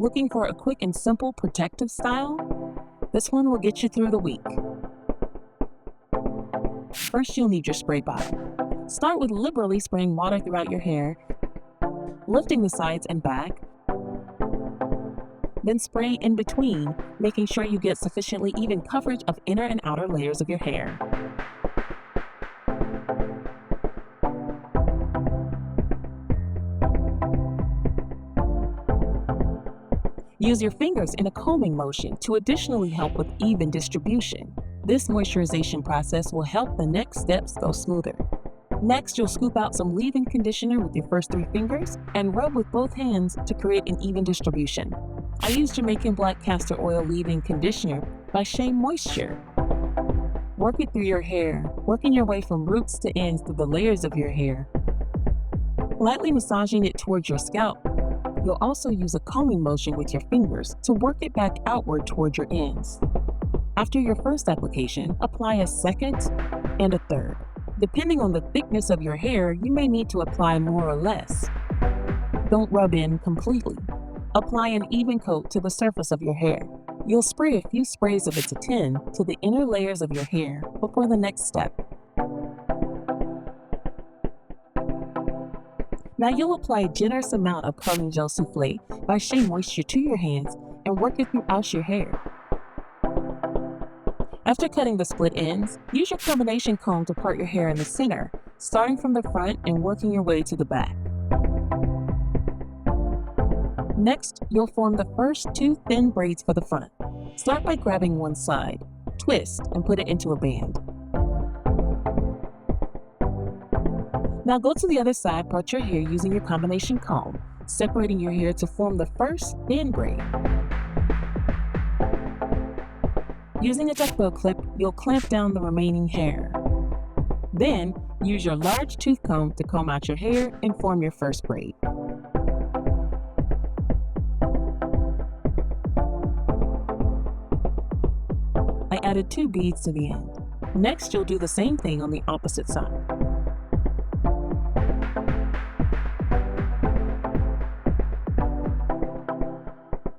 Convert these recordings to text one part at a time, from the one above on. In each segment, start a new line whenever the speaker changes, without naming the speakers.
Looking for a quick and simple protective style? This one will get you through the week. First, you'll need your spray bottle. Start with liberally spraying water throughout your hair, lifting the sides and back. Then spray in between, making sure you get sufficiently even coverage of inner and outer layers of your hair. Use your fingers in a combing motion to additionally help with even distribution. This moisturization process will help the next steps go smoother. Next, you'll scoop out some leave-in conditioner with your first 3 fingers and rub with both hands to create an even distribution. I use Jamaican Black Castor Oil Leave-In Conditioner by Shea Moisture. Work it through your hair, working your way from roots to ends through the layers of your hair. Lightly massaging it towards your scalp, you'll also use a combing motion with your fingers to work it back outward toward your ends. After your first application, apply a second and a third. Depending on the thickness of your hair, you may need to apply more or less. Don't rub in completely. Apply an even coat to the surface of your hair. You'll spray a few sprays of it to 10 to the inner layers of your hair before the next step. Now you'll apply a generous amount of curling gel souffle by Shea Moisture to your hands and work it throughout your hair. After cutting the split ends, use your combination comb to part your hair in the center, starting from the front and working your way to the back. Next, you'll form the first 2 thin braids for the front. Start by grabbing one side, twist, and put it into a band. Now go to the other side, part your hair using your combination comb, separating your hair to form the first thin braid. Using a duckbill clip, you'll clamp down the remaining hair. Then, use your large tooth comb to comb out your hair and form your first braid. I added 2 beads to the end. Next, you'll do the same thing on the opposite side.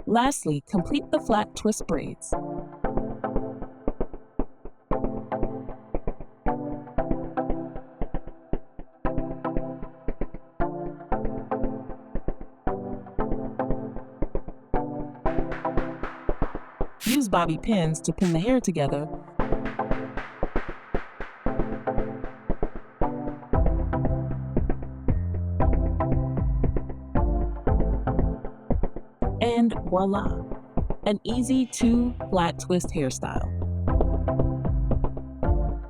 Lastly, complete the flat twist braids. Use bobby pins to pin the hair together. And voila, an easy 2 flat twist hairstyle.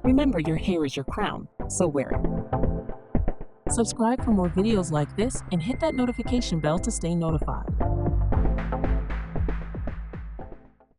Remember, your hair is your crown, so wear it. Subscribe for more videos like this and hit that notification bell to stay notified.